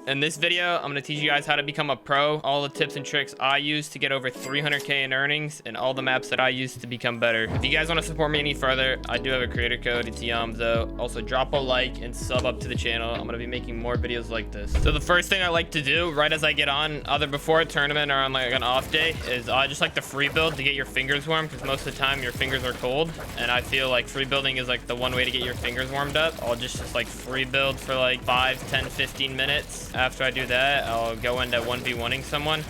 In this video, I'm going to teach you guys how to become a pro, all the tips and tricks I use to get over 300k in earnings, and all the maps that I use to become better. If you guys want to support me any further, I do have a creator code. It's Eomzo. Also, drop a like and sub up to the channel. I'm going to be making more videos like this. So the first thing I like to do right as I get on, either before a tournament or on like an off day, is I just like to free build to get your fingers warm, because most of the time your fingers are cold, and I feel like free building is like the one way to get your fingers warmed up. I'll just like free build for like 5, 10, 15 minutes. After I do that, I'll go into 1v1ing someone.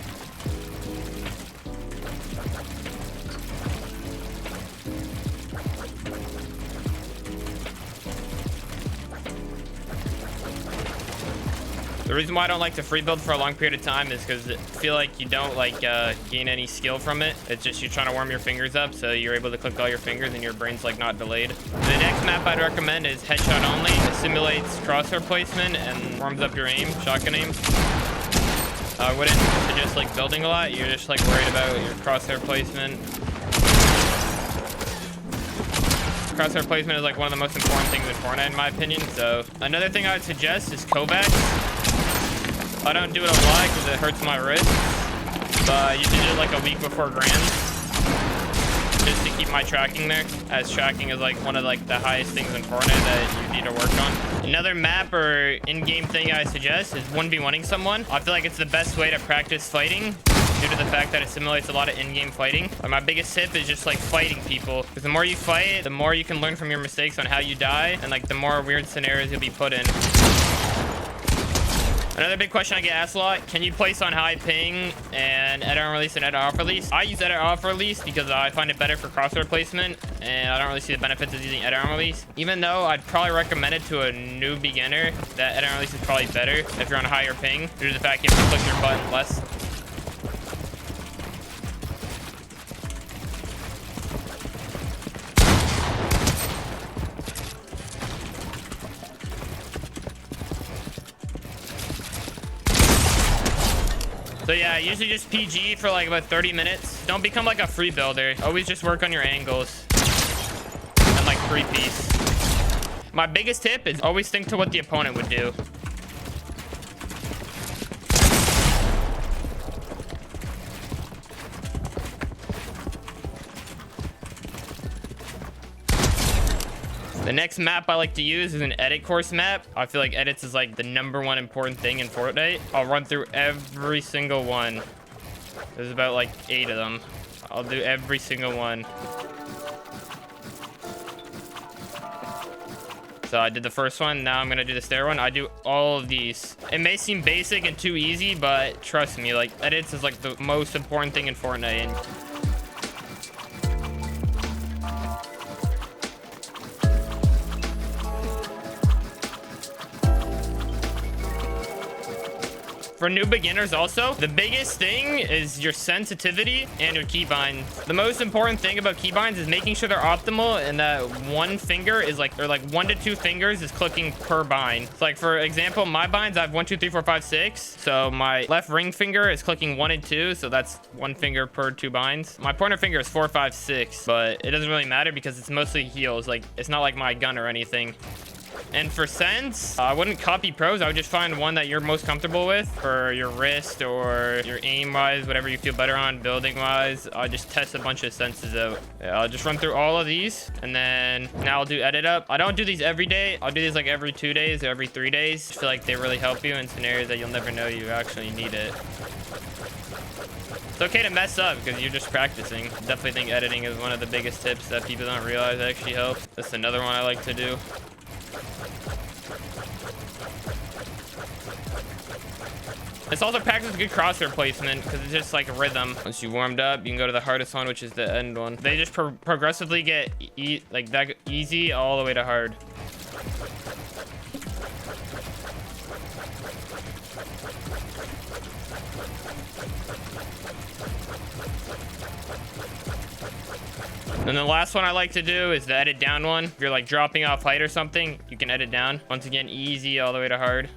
The reason why I don't like to free build for a long period of time is because I feel like you don't like gain any skill from it. It's just you're trying to warm your fingers up, so you're able to click all your fingers and your brain's like not delayed. The next map I'd recommend is headshot only. It simulates crosshair placement and warms up your aim, shotgun aim. I wouldn't suggest like building a lot. You're just like worried about your crosshair placement. Crosshair placement is like one of the most important things in Fortnite in my opinion. So another thing I would suggest is Kovacs. I don't do it a lot because it hurts my wrist, but you should do it like a week before Grands, just to keep my tracking there, as tracking is like one of like the highest things in Fortnite that you need to work on. Another map or in-game thing I suggest is 1v1ing someone. I feel like it's the best way to practice fighting due to the fact that it simulates a lot of in-game fighting. But my biggest tip is just like fighting people, because the more you fight, the more you can learn from your mistakes on how you die, and like the more weird scenarios you'll be put in. Another big question I get asked a lot, can you place on high ping and edit on release and edit off release? I use edit off release because I find it better for crosshair placement, and I don't really see the benefits of using edit on release. Even though I'd probably recommend it to a new beginner, that edit on release is probably better if you're on a higher ping, due to the fact you have to click your button less. So yeah, usually just PG for like about 30 minutes. Don't become like a free builder. Always just work on your angles and like 3-piece. My biggest tip is always think to what the opponent would do. The next map I like to use is an edit course map. I feel like edits is like the #1 important thing in Fortnite. I'll run through every single one. There's about like 8 of them. I'll do every single one. So I did the first one. Now I'm going to do the stair one. I do all of these. It may seem basic and too easy, but trust me, like edits is like the most important thing in Fortnite. And for new beginners also, the biggest thing is your sensitivity and your keybinds. The most important thing about keybinds is making sure they're optimal, and that one finger is like, or like 1 to 2 fingers is clicking per bind. So like for example, my binds, I have 1, 2, 3, 4, 5, 6. So my left ring finger is clicking 1 and 2. So that's 1 finger per 2 binds. My pointer finger is 4, 5, 6, but it doesn't really matter because it's mostly heals. Like it's not like my gun or anything. And for sense, I wouldn't copy pros. I would just find one that you're most comfortable with for your wrist or your aim wise, whatever you feel better on building wise. I'll just test a bunch of senses out. Yeah, I'll just run through all of these, and then now I'll do edit up. I don't do these every day. I'll do these like every 2 days or every 3 days. I feel like they really help you in scenarios that you'll never know you actually need it. It's okay to mess up because you're just practicing. Definitely think editing is one of the biggest tips that people don't realize actually helps. That's another one I like to do. It's also practice good crosshair placement because it's just like a rhythm. Once you warmed up, you can go to the hardest one, which is the end one. They just progressively get like that easy all the way to hard. And the last one I like to do is the edit down one. If you're like dropping off height or something, you can edit down. Once again, easy all the way to hard.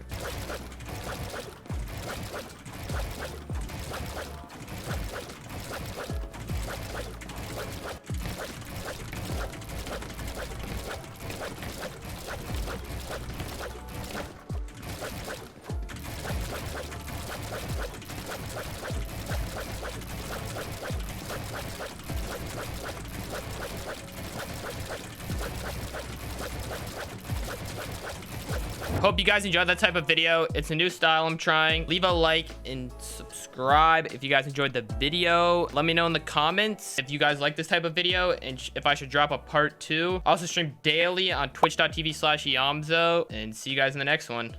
Hope you guys enjoyed that type of video. It's a new style I'm trying. Leave a like and subscribe if you guys enjoyed the video. Let me know in the comments if you guys like this type of video and if I should drop a part 2. I also stream daily on twitch.tv/Eomzo, and see you guys in the next one.